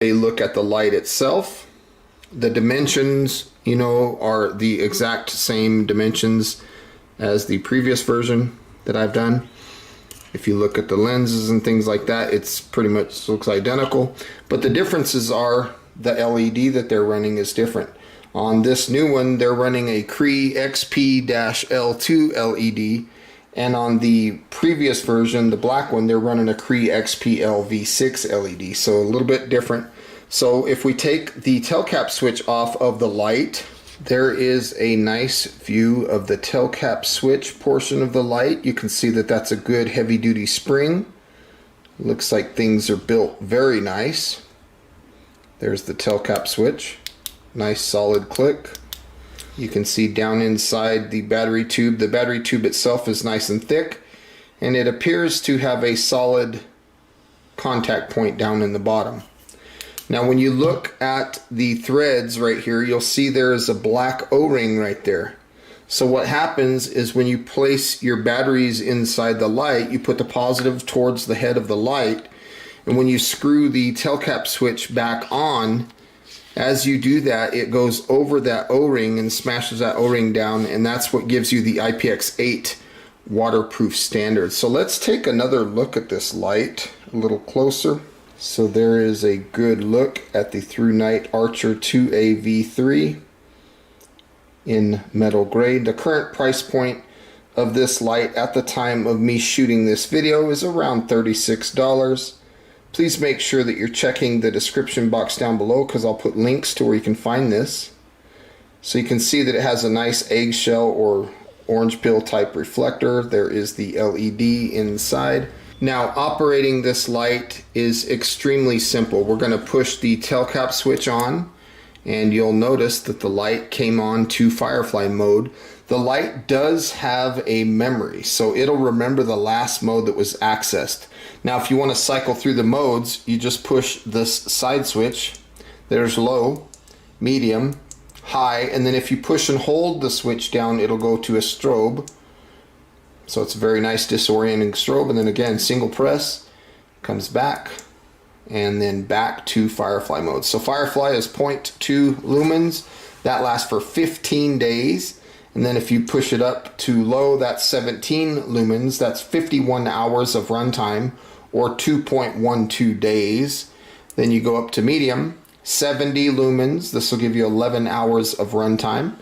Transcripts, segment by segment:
a look at the light itself. The dimensions, are the exact same dimensions as the previous version that I've done. If you look at the lenses and things like that, it's pretty much looks identical, but the differences are the LED that they're running is different. On this new one, they're running a Cree XP-L2 LED, and on the previous version, the black one, they're running a Cree XP-L V6 LED, so a little bit different. So if we take the tail cap switch off of the light, there is a nice view of the tail cap switch portion of the light. You can see that that's a good heavy duty spring. Looks like things are built very nice. There's the tail cap switch. Nice solid click. You can see down inside the battery tube. The battery tube itself is nice and thick, and it appears to have a solid contact point down in the bottom. Now when you look at the threads right here, you'll see there is a black O-ring right there. So what happens is when you place your batteries inside the light, you put the positive towards the head of the light, and when you screw the tail cap switch back on, as you do that, it goes over that O-ring and smashes that O-ring down, and that's what gives you the IPX8 waterproof standard. So let's take another look at this light a little closer. So there is a good look at the Through Night Archer 2A V3 in metal gray. The current price point of this light at the time of me shooting this video is around $36. Please make sure that you're checking the description box down below, because I'll put links to where you can find this. So you can see that it has a nice eggshell or orange peel type reflector. There is the LED inside. Now operating this light is extremely simple. We're going to push the tail cap switch on, and you'll notice that the light came on to Firefly mode. The light does have a memory, so it'll remember the last mode that was accessed. Now if you want to cycle through the modes, you just push this side switch. There's low, medium, high, and then if you push and hold the switch down, it'll go to a strobe. So it's a very nice disorienting strobe, and then again single press, comes back, and then back to Firefly mode. So Firefly is 0.2 lumens. That lasts for 15 days. And then if you push it up to low, that's 17 lumens. That's 51 hours of runtime, or 2.12 days. Then you go up to medium, 70 lumens. This will give you 11 hours of runtime.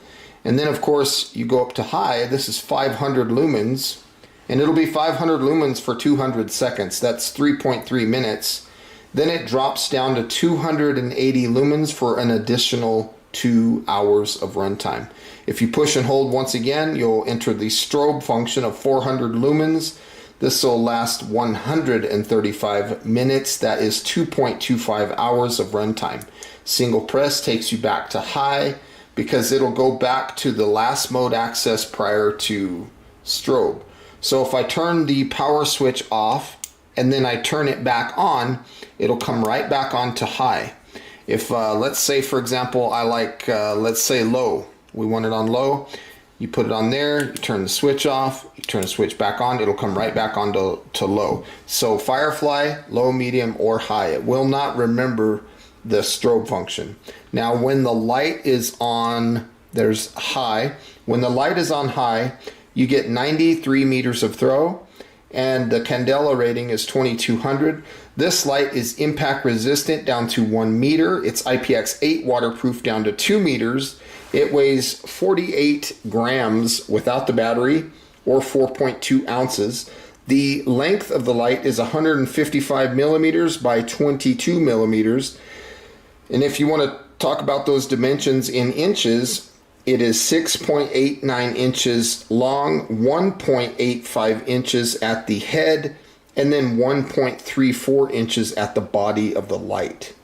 And then of course you go up to high. This is 500 lumens, and it'll be 500 lumens for 200 seconds. That's 3.3 minutes. Then it drops down to 280 lumens for an additional 2 hours of runtime. If you push and hold once again, you'll enter the strobe function of 400 lumens. This will last 135 minutes. That is 2.25 hours of runtime. Single press takes you back to high, because it'll go back to the last mode access prior to strobe. So if I turn the power switch off and then I turn it back on, it'll come right back on to high. If let's say for example I like let's say low, we want it on low, you put it on there, you turn the switch off, you turn the switch back on, it'll come right back on to low. So Firefly, low, medium, or high. It will not remember the strobe function. Now when the light is on, there's high. When the light is on high, you get 93 meters of throw, and the candela rating is 2200. This light is impact resistant down to 1 meter. It's IPX8 waterproof down to 2 meters. It weighs 48 grams without the battery, or 4.2 ounces. The length of the light is 155 millimeters by 22 millimeters. And if you want to talk about those dimensions in inches, it is 6.89 inches long, 1.85 inches at the head, and then 1.34 inches at the body of the light.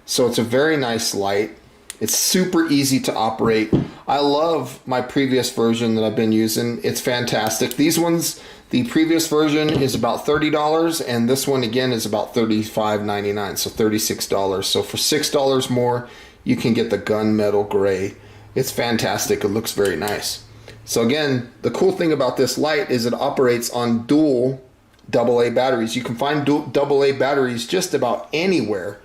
So it's a very nice light. It's super easy to operate. I love my previous version that I've been using. It's fantastic. These ones, the previous version is about $30, and this one again is about $35.99, so $36. So for $6 more, you can get the gunmetal gray. It's fantastic. It looks very nice. So again, the cool thing about this light is it operates on dual AA batteries. You can find AA batteries just about anywhere.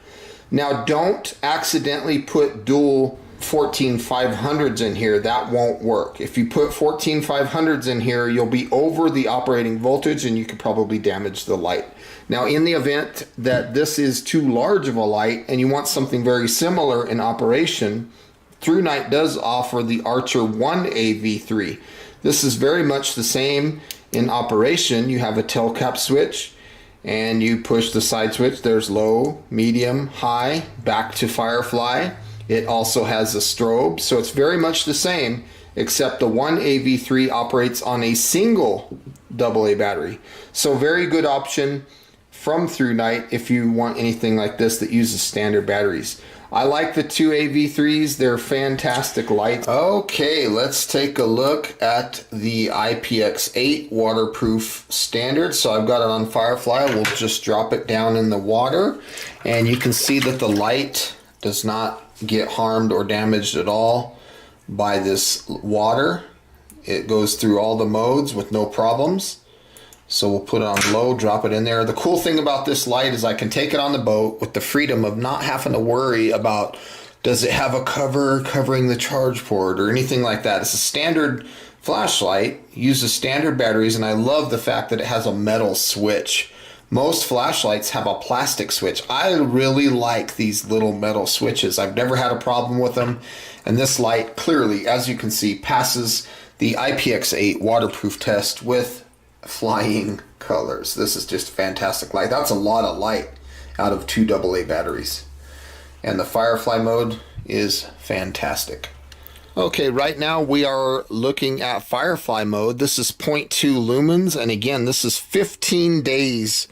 Now don't accidentally put dual 14500s in here. That won't work. If you put 14500s in here, you'll be over the operating voltage and you could probably damage the light. Now in the event that this is too large of a light and you want something very similar in operation, ThruNite does offer the Archer 1AV3. This is very much the same in operation. You have a tail cap switch and you push the side switch. There's low, medium, high, back to Firefly. It also has a strobe, so it's very much the same, except the 1AV3 operates on a single AA battery. So very good option from ThruNite if you want anything like this that uses standard batteries. I like the 2AV3s, they're fantastic lights. Okay, let's take a look at the IPX8 waterproof standard. So I've got it on Firefly. We'll just drop it down in the water and you can see that the light does not get harmed or damaged at all by this water. It goes through all the modes with no problems. So we'll put it on low, drop it in there. The cool thing about this light is I can take it on the boat with the freedom of not having to worry about does it have a cover covering the charge port or anything like that. It's a standard flashlight, uses standard batteries, and I love the fact that it has a metal switch. Most flashlights have a plastic switch. I really like these little metal switches. I've never had a problem with them. And this light clearly, as you can see, passes the IPX8 waterproof test with flying colors. This is just fantastic light. That's a lot of light out of 2 AA batteries. And the Firefly mode is fantastic. Okay, right now we are looking at Firefly mode. This is 0.2 lumens, and again, this is 15 days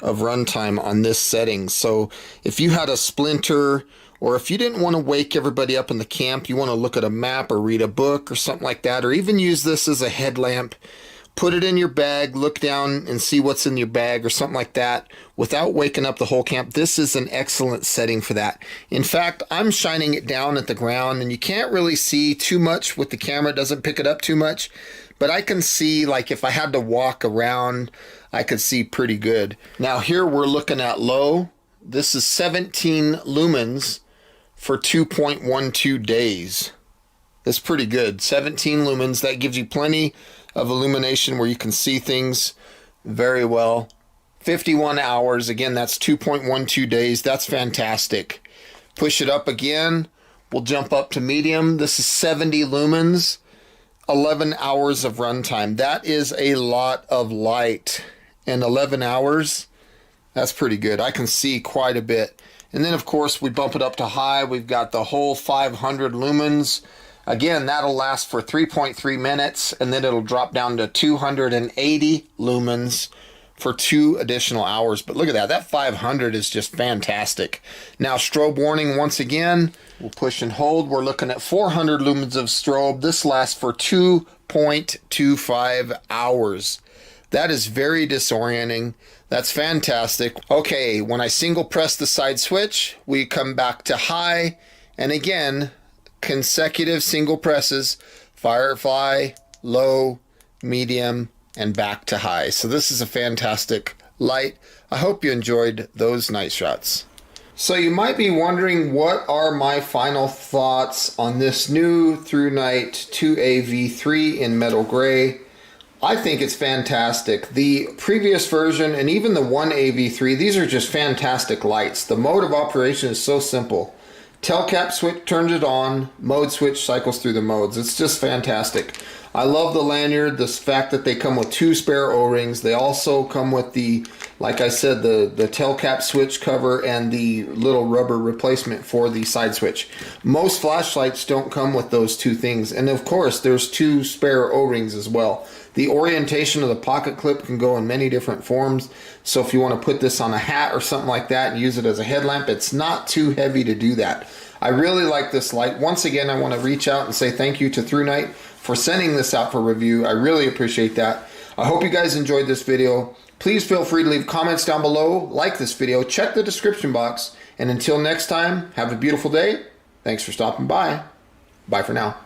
of runtime on this setting. So if you had a splinter, or if you didn't want to wake everybody up in the camp, you want to look at a map or read a book or something like that, or even use this as a headlamp, put it in your bag, look down and see what's in your bag or something like that without waking up the whole camp. This is an excellent setting for that. In fact, I'm shining it down at the ground and you can't really see too much with the camera. It doesn't pick it up too much, but I can see, like if I had to walk around, I could see pretty good. Now here we're looking at low. This is 17 lumens for 2.12 days. That's pretty good. 17 lumens, that gives you plenty of illumination where you can see things very well. 51 hours, again, that's 2.12 days. That's fantastic. Push it up again. We'll jump up to medium. This is 70 lumens, 11 hours of runtime. That is a lot of light. And 11 hours, that's pretty good. I can see quite a bit. And then, of course, we bump it up to high. We've got the whole 500 lumens. Again, that'll last for 3.3 minutes, and then it'll drop down to 280 lumens for 2 additional hours. But look at that. That 500 is just fantastic. Now, strobe warning once again. We'll push and hold. We're looking at 400 lumens of strobe. This lasts for 2.25 hours. That is very disorienting. That's fantastic. Okay, when I single press the side switch, we come back to high, and again, consecutive single presses, Firefly, low, medium, and back to high. So this is a fantastic light. I hope you enjoyed those night shots. So you might be wondering, what are my final thoughts on this new ThruNite 2AV3 in metal gray? I think it's fantastic. The previous version and even the 1AV3, these are just fantastic lights. The mode of operation is so simple. Tail cap switch turns it on, mode switch cycles through the modes. It's just fantastic. I love the lanyard, the fact that they come with 2 spare O-rings. They also come with the, like I said, the tail cap switch cover and the little rubber replacement for the side switch. Most flashlights don't come with those 2 things. And of course, there's 2 spare O-rings as well. The orientation of the pocket clip can go in many different forms. So if you want to put this on a hat or something like that and use it as a headlamp, it's not too heavy to do that. I really like this light. Once again, I want to reach out and say thank you to ThruNite for sending this out for review. I really appreciate that. I hope you guys enjoyed this video. Please feel free to leave comments down below, like this video, check the description box, and until next time, have a beautiful day. Thanks for stopping by. Bye for now.